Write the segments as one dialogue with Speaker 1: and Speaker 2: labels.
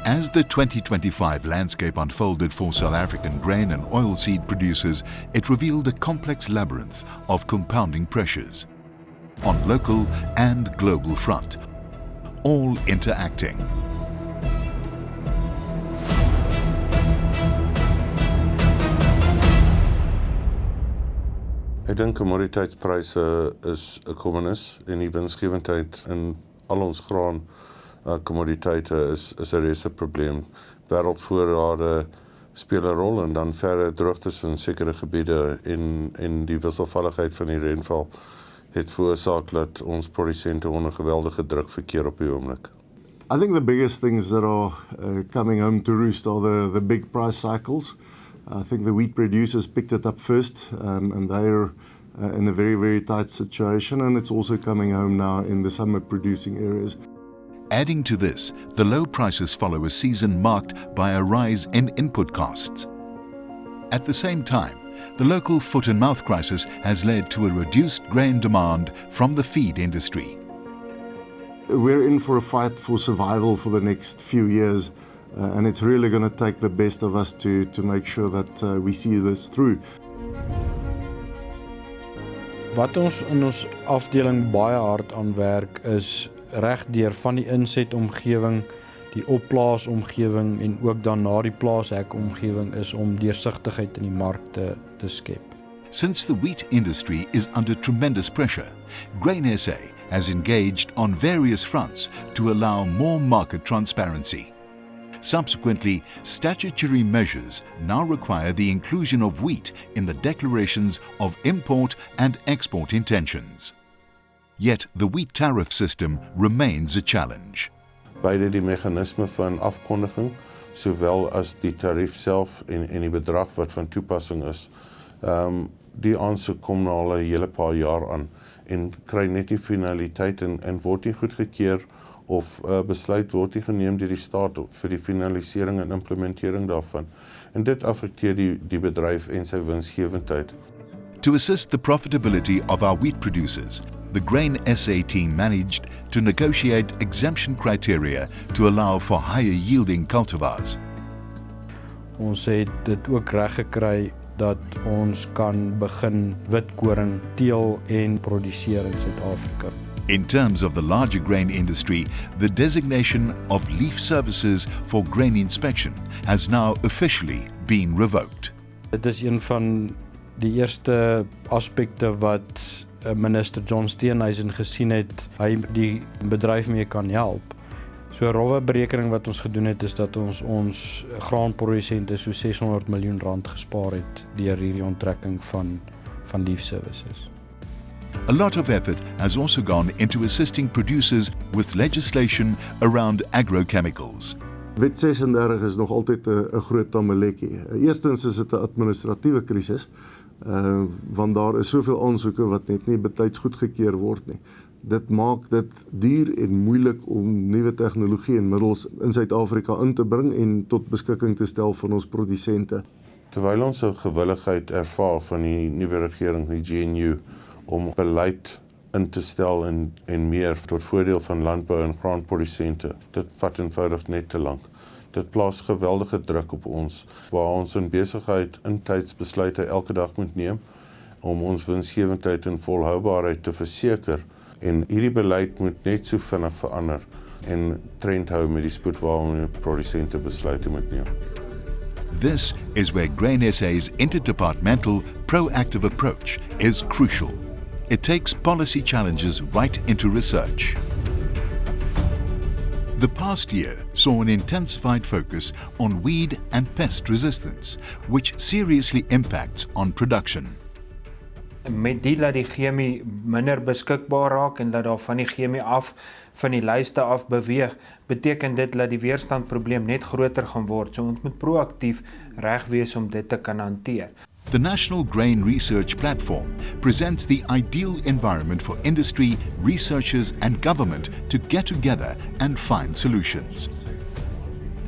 Speaker 1: As the 2025 landscape unfolded for South African grain and oilseed producers, it revealed a complex labyrinth of compounding pressures on local and global front, all interacting.
Speaker 2: Ek dink kommoditeitspryse is 'n kommernis en die winsgewendheid in al ons graan kommoditeite is 'n reuse probleem. Wêreldvoorrade speel 'n rol en dan verre droogtes in sekere gebiede en die wisselvalligheid van die reënval het veroorsaak dat ons produsente onder geweldige druk verkeer op die oomblik.
Speaker 3: I think the biggest things that are coming home to roost are the big price cycles. I think the wheat producers picked it up first, and they're in a very, very tight situation, and it's also coming home now in the summer producing areas.
Speaker 1: Adding to this, the low prices follow a season marked by a rise in input costs. At the same time, the local foot-and-mouth crisis has led to a reduced grain demand from the feed industry.
Speaker 3: We're in for a fight for survival for the next few years, and it's really going to take the best of us to make sure that we see this through.
Speaker 4: Wat ons in ons afdeling baie hard aan werk is regdeur van die insetomgewing, die opplaasomgewing en ook dan na die plaashekomgewing is om deursigtigheid in die mark te skep.
Speaker 1: Since the wheat industry is under tremendous pressure, Grain SA has engaged on various fronts to allow more market transparency. Subsequently, statutory measures now require the inclusion of wheat in the declarations of import and export intentions. Yet the wheat tariff system remains a challenge.
Speaker 2: Beide die meganisme van afkondiging, sowel as die tarief self en die bedrag wat van toepassing is, die aansoek kom nou al 'n hele paar jaar aan en kry net nie finaliteit en word nie goedgekeur of besluit word nie geneem deur die staat vir die finalisering en implementering daarvan. En dit affekteer die bedryf en sy winsgewendheid.
Speaker 1: To assist the profitability of our wheat producers, the Grain SA team managed to negotiate exemption criteria to allow for higher yielding cultivars.
Speaker 4: Ons het dit ook reg gekry dat ons kan begin witkoring teel en produseer in Suid-Afrika.
Speaker 1: In terms of the larger grain industry, the designation of leaf services for grain inspection has now officially been revoked.
Speaker 4: Dit is een van die eerste aspekte wat minister John Steenhuisen gesien het, hy die bedryf mee kan help. So 'n rowwe berekening wat ons gedoen het is dat ons graanprodusente so R600 miljoen gespaar het deur hierdie onttrekking van leaf services.
Speaker 1: A lot of effort has also gone into assisting producers with legislation around agrochemicals.
Speaker 3: Wet 36 is nog altyd 'n groot tamaletjie. Eerstens is dit 'n administratiewe krisis, want daar is soveel aansoeke wat net nie betyds goedgekeur word nie. Dit maak dit duur en moeilik om nuwe tegnologie en middels in Suid-Afrika in te bring en tot beskikking te stel van ons produsente.
Speaker 2: Terwyl ons 'n gewilligheid ervaar van die nuwe regering, die GNU, om beleid in te stel en meer tot voordeel van landbou en graanprodusente. Dit vat eenvoudig net te lank. Dit plaas geweldige druk op ons, waar ons in besigheid intydsbesluite elke dag moet neem, om ons winsgewendheid en volhoubaarheid te verseker. En hierdie beleid moet net so vinnig verander en trend hou met die spoed waarmee produsente besluite moet neem.
Speaker 1: This is where Grain SA's interdepartmental proactive approach is crucial. It takes policy challenges right into research. The past year saw an intensified focus on weed and pest resistance, which seriously impacts on production.
Speaker 5: Met die dat die chemie minder beskikbaar raak en dat daar van die chemie af, van die lyste af beweeg, beteken dit dat die weerstandprobleem net groter gaan word. So ons moet proaktief reg wees om dit te kan hanteer.
Speaker 1: The National Grain Research Platform presents the ideal environment for industry, researchers and government to get together and find solutions.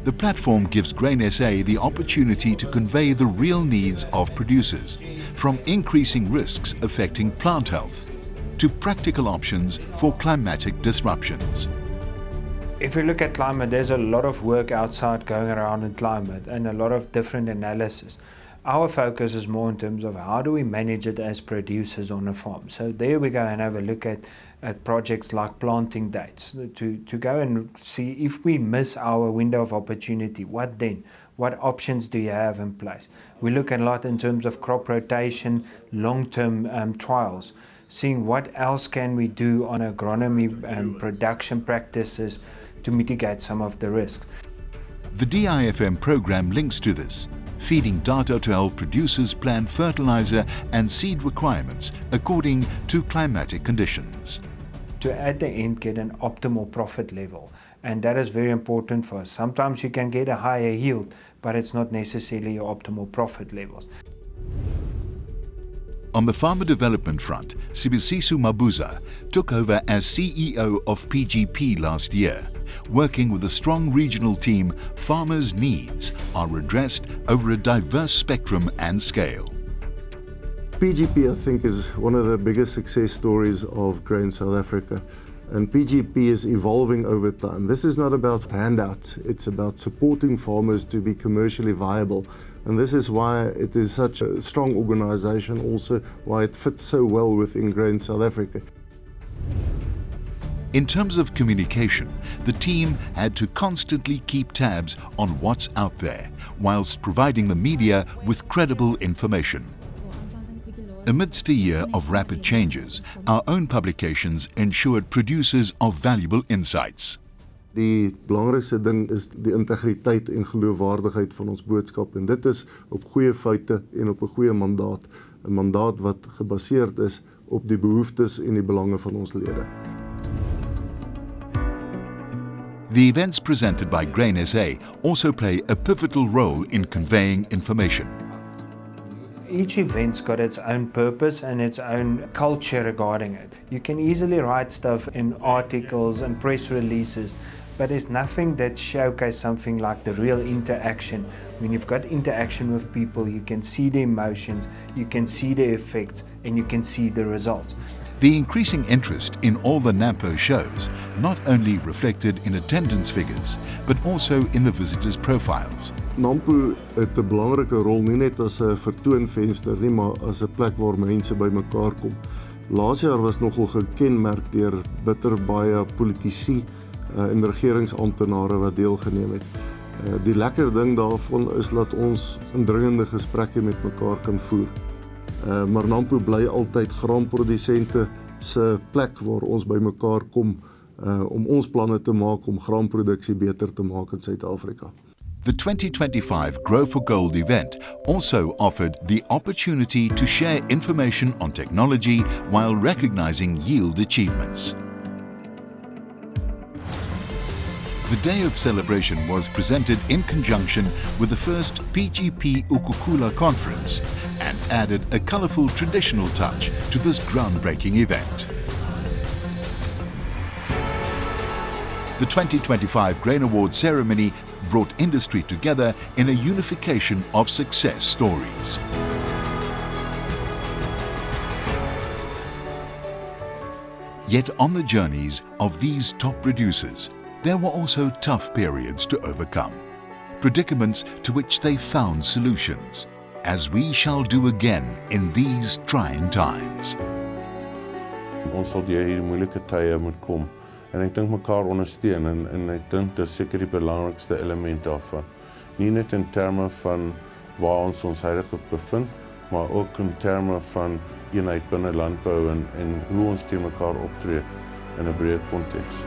Speaker 1: The platform gives Grain SA the opportunity to convey the real needs of producers, from increasing risks affecting plant health to practical options for climatic disruptions.
Speaker 5: If you look at climate, there's a lot of work outside going around in climate and a lot of different analysis. Our focus is more in terms of how do we manage it as producers on a farm. So there we go and have a look at projects like planting dates to go and see if we miss our window of opportunity, what then? What options do you have in place? We look a lot in terms of crop rotation, long-term trials, seeing what else can we do on agronomy and production practices to mitigate some of the risks.
Speaker 1: The DIFM program links to this, feeding data to help producers plan fertilizer and seed requirements according to climatic conditions.
Speaker 5: To at the end get an optimal profit level, and that is very important for us. Sometimes you can get a higher yield, but it's not necessarily your optimal profit levels.
Speaker 1: On the farmer development front, Sibusiso Mabuza took over as CEO of PGP last year. Working with a strong regional team, farmers' needs are addressed over a diverse spectrum and scale.
Speaker 3: PGP, I think, is one of the biggest success stories of Grain South Africa. And PGP is evolving over time. This is not about handouts, it's about supporting farmers to be commercially viable. And this is why it is such a strong organization, also why it fits so well within Grain South Africa.
Speaker 1: In terms of communication, the team had to constantly keep tabs on what's out there, whilst providing the media with credible information. Amidst a year of rapid changes, our own publications ensured producers of valuable insights.
Speaker 3: Die belangrikste ding is die integriteit en geloofwaardigheid van ons boodskap, en dit is op goeie feite en op 'n goeie mandaat, 'n mandaat wat gebaseerd is op die behoeftes en die belange van ons lede.
Speaker 1: The events presented by Grain SA also play a pivotal role in conveying information.
Speaker 5: Each event's got its own purpose and its own culture regarding it. You can easily write stuff in articles and press releases, but there's nothing that showcases something like the real interaction. When you've got interaction with people, you can see the emotions, you can see the effects, and you can see the results.
Speaker 1: The increasing interest in all the NAMPO shows not only reflected in attendance figures, but also in the visitors' profiles.
Speaker 3: NAMPO het 'n belangrike rol nie net as 'n vertoonvenster nie, maar as 'n plek waar mense bymekaar kom. Laas jaar was nogal gekenmerk deur bitter baie politici en regeringsamptenare wat deelgeneem het. Die lekker ding daarvan is dat ons indringende gesprekke met mekaar kan voer. Maar NAMPO bly altyd graanprodusente se plek waar ons bymekaar kom om ons planne te maak om graanproduksie beter te maak in Suid-Afrika.
Speaker 1: The 2025 Grow for Gold event also offered the opportunity to share information on technology while recognizing yield achievements. The day of celebration was presented in conjunction with the first PGP Ukukula conference and added a colourful traditional touch to this groundbreaking event. The 2025 Grain Awards ceremony brought industry together in a unification of success stories. Yet on the journeys of these top producers, there were also tough periods to overcome, predicaments to which they found solutions, as we shall do again in these trying times.
Speaker 2: Ons sal deur hierdie moeilike tye moet kom, en ek dink mekaar ondersteun, en ek dink dit is seker die belangrikste element daarvan. Nie net in terme van waar ons huidigelik bevind, maar ook in terme van eenheid binne landbou en hoe ons teen mekaar optree in 'n breë konteks.